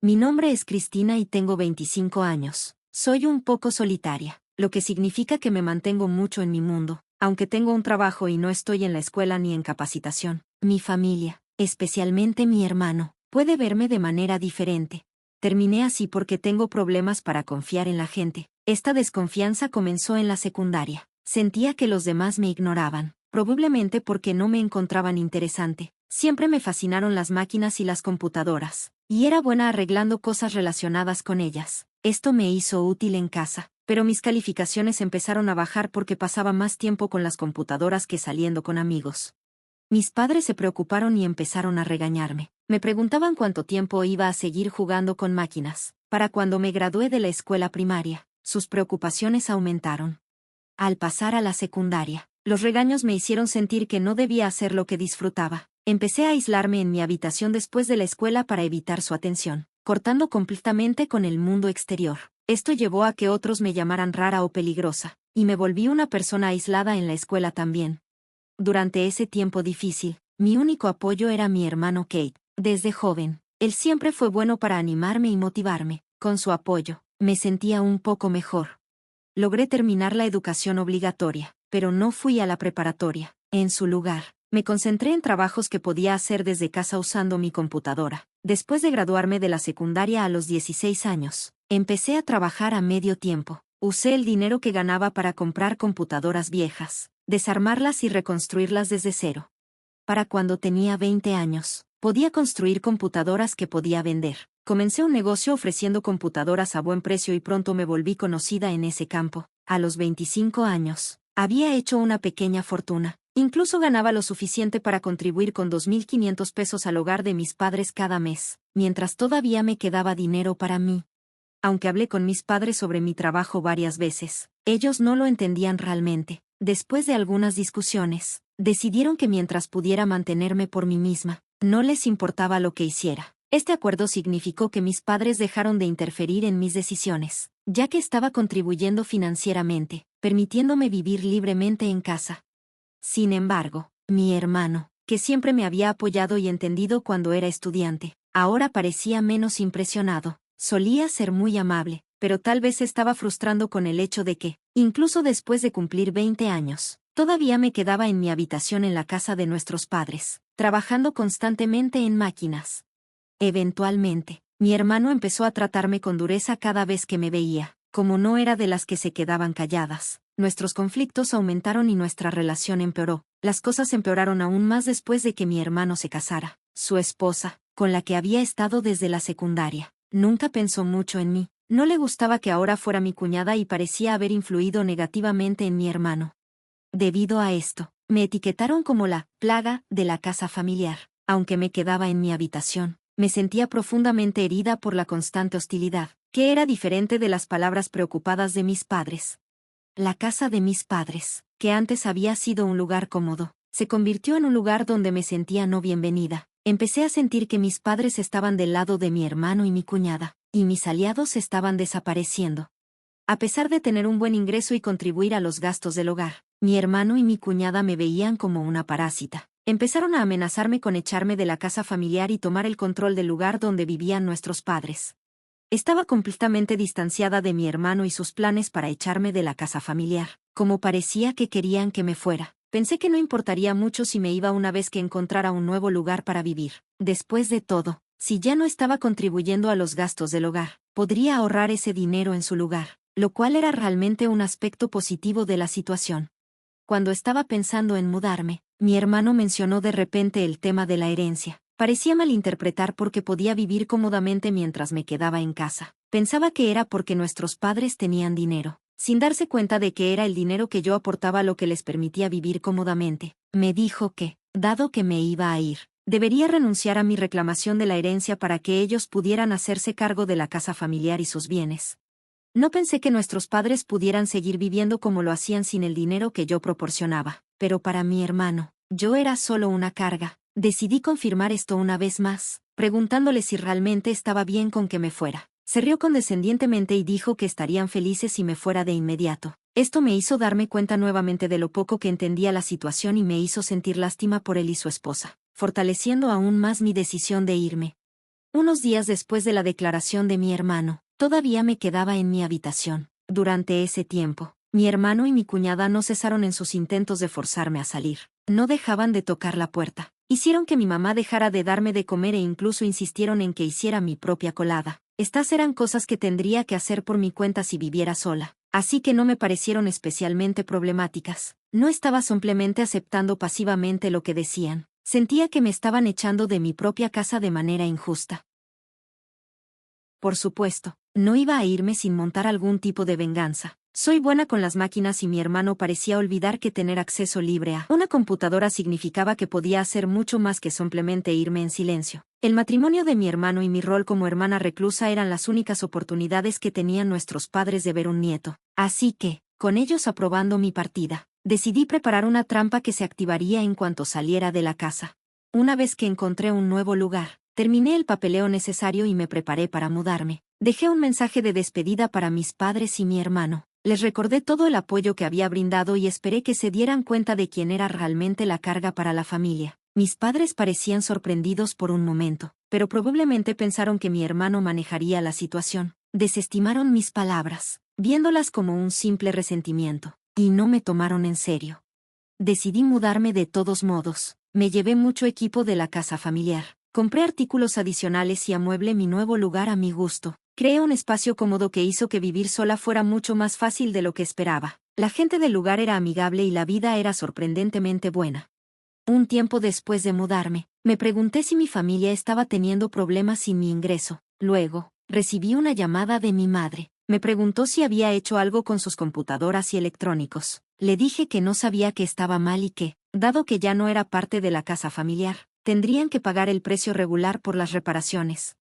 Mi nombre es Cristina y tengo 25 años. Soy un poco solitaria, lo que significa que me mantengo mucho en mi mundo, aunque tengo un trabajo y no estoy en la escuela ni en capacitación. Mi familia, especialmente mi hermano, puede verme de manera diferente. Terminé así porque tengo problemas para confiar en la gente. Esta desconfianza comenzó en la secundaria. Sentía que los demás me ignoraban, probablemente porque no me encontraban interesante. Siempre me fascinaron las máquinas y las computadoras, y era buena arreglando cosas relacionadas con ellas. Esto me hizo útil en casa, pero mis calificaciones empezaron a bajar porque pasaba más tiempo con las computadoras que saliendo con amigos. Mis padres se preocuparon y empezaron a regañarme. Me preguntaban cuánto tiempo iba a seguir jugando con máquinas. Para cuando me gradué de la escuela primaria, sus preocupaciones aumentaron. Al pasar a la secundaria, los regaños me hicieron sentir que no debía hacer lo que disfrutaba. Empecé a aislarme en mi habitación después de la escuela para evitar su atención, cortando completamente con el mundo exterior. Esto llevó a que otros me llamaran rara o peligrosa, y me volví una persona aislada en la escuela también. Durante ese tiempo difícil, mi único apoyo era mi hermano Kate. Desde joven, él siempre fue bueno para animarme y motivarme. Con su apoyo, me sentía un poco mejor. Logré terminar la educación obligatoria, pero no fui a la preparatoria. En su lugar, me concentré en trabajos que podía hacer desde casa usando mi computadora. Después de graduarme de la secundaria a los 16 años, empecé a trabajar a medio tiempo. Usé el dinero que ganaba para comprar computadoras viejas, desarmarlas y reconstruirlas desde cero. Para cuando tenía 20 años, podía construir computadoras que podía vender. Comencé un negocio ofreciendo computadoras a buen precio y pronto me volví conocida en ese campo. A los 25 años, había hecho una pequeña fortuna. Incluso ganaba lo suficiente para contribuir con 2.500 pesos al hogar de mis padres cada mes, mientras todavía me quedaba dinero para mí. Aunque hablé con mis padres sobre mi trabajo varias veces, ellos no lo entendían realmente. Después de algunas discusiones, decidieron que mientras pudiera mantenerme por mí misma, no les importaba lo que hiciera. Este acuerdo significó que mis padres dejaron de interferir en mis decisiones, ya que estaba contribuyendo financieramente, permitiéndome vivir libremente en casa. Sin embargo, mi hermano, que siempre me había apoyado y entendido cuando era estudiante, ahora parecía menos impresionado. Solía ser muy amable, pero tal vez estaba frustrando con el hecho de que, incluso después de cumplir 20 años, todavía me quedaba en mi habitación en la casa de nuestros padres, trabajando constantemente en máquinas. Eventualmente, mi hermano empezó a tratarme con dureza cada vez que me veía. Como no era de las que se quedaban calladas, nuestros conflictos aumentaron y nuestra relación empeoró. Las cosas empeoraron aún más después de que mi hermano se casara. Su esposa, con la que había estado desde la secundaria, nunca pensó mucho en mí. No le gustaba que ahora fuera mi cuñada y parecía haber influido negativamente en mi hermano. Debido a esto, me etiquetaron como la plaga de la casa familiar. Aunque me quedaba en mi habitación, me sentía profundamente herida por la constante hostilidad, que era diferente de las palabras preocupadas de mis padres. La casa de mis padres, que antes había sido un lugar cómodo, se convirtió en un lugar donde me sentía no bienvenida. Empecé a sentir que mis padres estaban del lado de mi hermano y mi cuñada, y mis aliados estaban desapareciendo. A pesar de tener un buen ingreso y contribuir a los gastos del hogar, mi hermano y mi cuñada me veían como una parásita. Empezaron a amenazarme con echarme de la casa familiar y tomar el control del lugar donde vivían nuestros padres. Estaba completamente distanciada de mi hermano y sus planes para echarme de la casa familiar. Como parecía que querían que me fuera, pensé que no importaría mucho si me iba una vez que encontrara un nuevo lugar para vivir. Después de todo, si ya no estaba contribuyendo a los gastos del hogar, podría ahorrar ese dinero en su lugar, lo cual era realmente un aspecto positivo de la situación. Cuando estaba pensando en mudarme, mi hermano mencionó de repente el tema de la herencia. Parecía malinterpretar porque podía vivir cómodamente mientras me quedaba en casa. Pensaba que era porque nuestros padres tenían dinero, sin darse cuenta de que era el dinero que yo aportaba lo que les permitía vivir cómodamente. Me dijo que, dado que me iba a ir, debería renunciar a mi reclamación de la herencia para que ellos pudieran hacerse cargo de la casa familiar y sus bienes. No pensé que nuestros padres pudieran seguir viviendo como lo hacían sin el dinero que yo proporcionaba, pero para mi hermano, yo era solo una carga. Decidí confirmar esto una vez más, preguntándole si realmente estaba bien con que me fuera. Se rió condescendientemente y dijo que estarían felices si me fuera de inmediato. Esto me hizo darme cuenta nuevamente de lo poco que entendía la situación y me hizo sentir lástima por él y su esposa, fortaleciendo aún más mi decisión de irme. Unos días después de la declaración de mi hermano, todavía me quedaba en mi habitación. Durante ese tiempo, mi hermano y mi cuñada no cesaron en sus intentos de forzarme a salir. No dejaban de tocar la puerta. Hicieron que mi mamá dejara de darme de comer e incluso insistieron en que hiciera mi propia colada. Estas eran cosas que tendría que hacer por mi cuenta si viviera sola, así que no me parecieron especialmente problemáticas. No estaba simplemente aceptando pasivamente lo que decían. Sentía que me estaban echando de mi propia casa de manera injusta. Por supuesto, no iba a irme sin montar algún tipo de venganza. Soy buena con las máquinas y mi hermano parecía olvidar que tener acceso libre a una computadora significaba que podía hacer mucho más que simplemente irme en silencio. El matrimonio de mi hermano y mi rol como hermana reclusa eran las únicas oportunidades que tenían nuestros padres de ver un nieto. Así que, con ellos aprobando mi partida, decidí preparar una trampa que se activaría en cuanto saliera de la casa. Una vez que encontré un nuevo lugar, terminé el papeleo necesario y me preparé para mudarme. Dejé un mensaje de despedida para mis padres y mi hermano. Les recordé todo el apoyo que había brindado y esperé que se dieran cuenta de quién era realmente la carga para la familia. Mis padres parecían sorprendidos por un momento, pero probablemente pensaron que mi hermano manejaría la situación. Desestimaron mis palabras, viéndolas como un simple resentimiento, y no me tomaron en serio. Decidí mudarme de todos modos. Me llevé mucho equipo de la casa familiar. Compré artículos adicionales y amueblé mi nuevo lugar a mi gusto. Creé un espacio cómodo que hizo que vivir sola fuera mucho más fácil de lo que esperaba. La gente del lugar era amigable y la vida era sorprendentemente buena. Un tiempo después de mudarme, me pregunté si mi familia estaba teniendo problemas sin mi ingreso. Luego, recibí una llamada de mi madre. Me preguntó si había hecho algo con sus computadoras y electrónicos. Le dije que no sabía que estaba mal y que, dado que ya no era parte de la casa familiar, tendrían que pagar el precio regular por las reparaciones.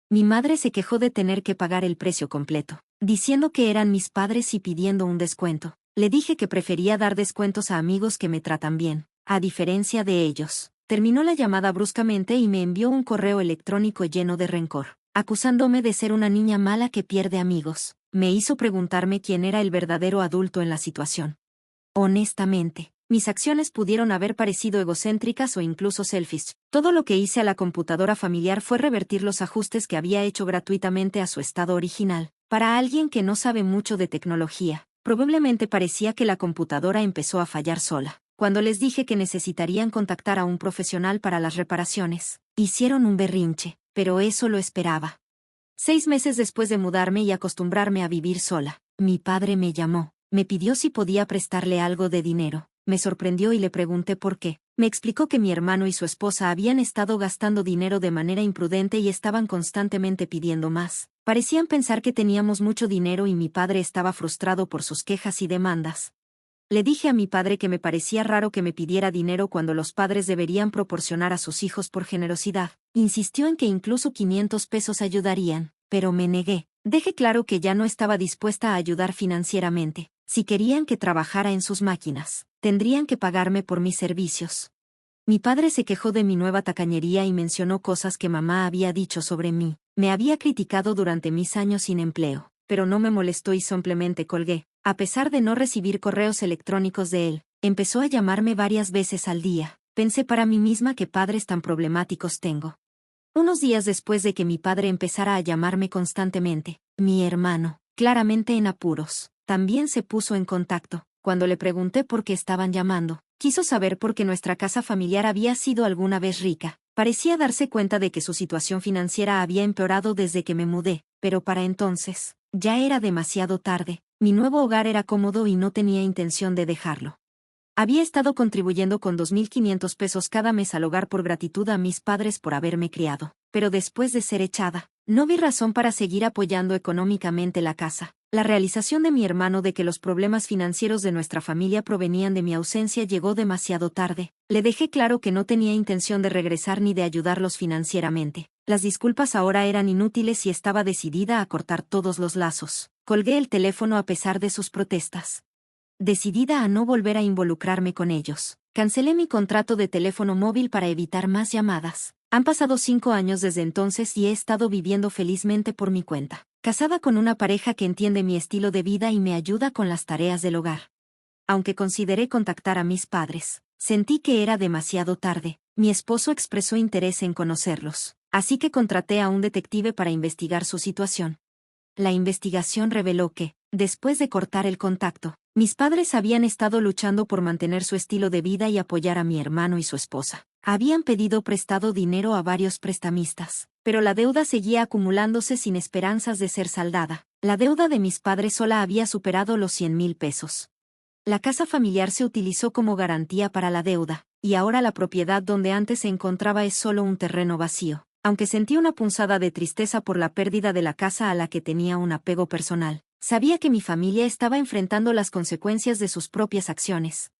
Mi madre se quejó de tener que pagar el precio completo, diciendo que eran mis padres y pidiendo un descuento. Le dije que prefería dar descuentos a amigos que me tratan bien, a diferencia de ellos. Terminó la llamada bruscamente y me envió un correo electrónico lleno de rencor, acusándome de ser una niña mala que pierde amigos. Me hizo preguntarme quién era el verdadero adulto en la situación. Honestamente, mis acciones pudieron haber parecido egocéntricas o incluso selfish. Todo lo que hice a la computadora familiar fue revertir los ajustes que había hecho gratuitamente a su estado original. Para alguien que no sabe mucho de tecnología, probablemente parecía que la computadora empezó a fallar sola. Cuando les dije que necesitarían contactar a un profesional para las reparaciones, hicieron un berrinche, pero eso lo esperaba. 6 meses después de mudarme y acostumbrarme a vivir sola, mi padre me llamó. Me pidió si podía prestarle algo de dinero. Me sorprendió y le pregunté por qué. Me explicó que mi hermano y su esposa habían estado gastando dinero de manera imprudente y estaban constantemente pidiendo más. Parecían pensar que teníamos mucho dinero y mi padre estaba frustrado por sus quejas y demandas. Le dije a mi padre que me parecía raro que me pidiera dinero cuando los padres deberían proporcionar a sus hijos por generosidad. Insistió en que incluso 500 pesos ayudarían, pero me negué. Dejé claro que ya no estaba dispuesta a ayudar financieramente. Si querían que trabajara en sus máquinas, tendrían que pagarme por mis servicios. Mi padre se quejó de mi nueva tacañería y mencionó cosas que mamá había dicho sobre mí. Me había criticado durante mis años sin empleo, pero no me molestó y simplemente colgué. A pesar de no recibir correos electrónicos de él, empezó a llamarme varias veces al día. Pensé para mí misma qué padres tan problemáticos tengo. Unos días después de que mi padre empezara a llamarme constantemente, mi hermano, claramente en apuros, también se puso en contacto. Cuando le pregunté por qué estaban llamando, quiso saber por qué nuestra casa familiar había sido alguna vez rica. Parecía darse cuenta de que su situación financiera había empeorado desde que me mudé, pero para entonces, ya era demasiado tarde. Mi nuevo hogar era cómodo y no tenía intención de dejarlo. Había estado contribuyendo con 2.500 pesos cada mes al hogar por gratitud a mis padres por haberme criado, pero después de ser echada, no vi razón para seguir apoyando económicamente la casa. La realización de mi hermano de que los problemas financieros de nuestra familia provenían de mi ausencia llegó demasiado tarde. Le dejé claro que no tenía intención de regresar ni de ayudarlos financieramente. Las disculpas ahora eran inútiles y estaba decidida a cortar todos los lazos. Colgué el teléfono a pesar de sus protestas. Decidida a no volver a involucrarme con ellos, cancelé mi contrato de teléfono móvil para evitar más llamadas. Han pasado 5 años desde entonces y he estado viviendo felizmente por mi cuenta, casada con una pareja que entiende mi estilo de vida y me ayuda con las tareas del hogar. Aunque consideré contactar a mis padres, sentí que era demasiado tarde. Mi esposo expresó interés en conocerlos, así que contraté a un detective para investigar su situación. La investigación reveló que, después de cortar el contacto, mis padres habían estado luchando por mantener su estilo de vida y apoyar a mi hermano y su esposa. Habían pedido prestado dinero a varios prestamistas, pero la deuda seguía acumulándose sin esperanzas de ser saldada. La deuda de mis padres sola había superado los 100,000 pesos. La casa familiar se utilizó como garantía para la deuda, y ahora la propiedad donde antes se encontraba es solo un terreno vacío. Aunque sentí una punzada de tristeza por la pérdida de la casa a la que tenía un apego personal, sabía que mi familia estaba enfrentando las consecuencias de sus propias acciones.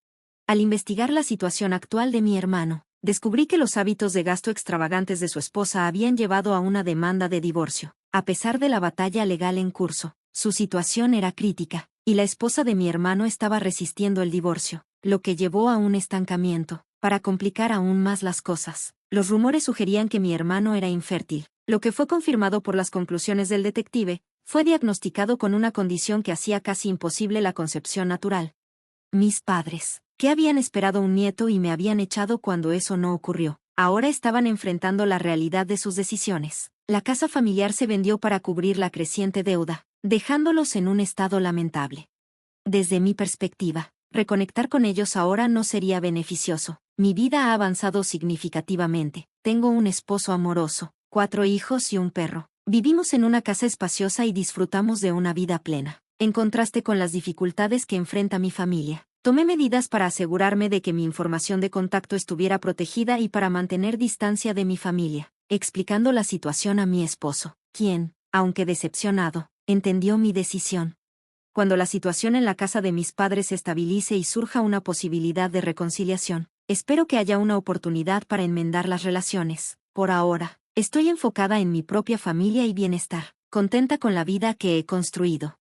Al investigar la situación actual de mi hermano, descubrí que los hábitos de gasto extravagantes de su esposa habían llevado a una demanda de divorcio. A pesar de la batalla legal en curso, su situación era crítica, y la esposa de mi hermano estaba resistiendo el divorcio, lo que llevó a un estancamiento. Para complicar aún más las cosas, los rumores sugerían que mi hermano era infértil, lo que fue confirmado por las conclusiones del detective. Fue diagnosticado con una condición que hacía casi imposible la concepción natural. Mis padres, que habían esperado un nieto y me habían echado cuando eso no ocurrió, ahora estaban enfrentando la realidad de sus decisiones. La casa familiar se vendió para cubrir la creciente deuda, dejándolos en un estado lamentable. Desde mi perspectiva, reconectar con ellos ahora no sería beneficioso. Mi vida ha avanzado significativamente. Tengo un esposo amoroso, 4 hijos y un perro. Vivimos en una casa espaciosa y disfrutamos de una vida plena. En contraste con las dificultades que enfrenta mi familia, tomé medidas para asegurarme de que mi información de contacto estuviera protegida y para mantener distancia de mi familia, explicando la situación a mi esposo, quien, aunque decepcionado, entendió mi decisión. Cuando la situación en la casa de mis padres se estabilice y surja una posibilidad de reconciliación, espero que haya una oportunidad para enmendar las relaciones. Por ahora, estoy enfocada en mi propia familia y bienestar, contenta con la vida que he construido.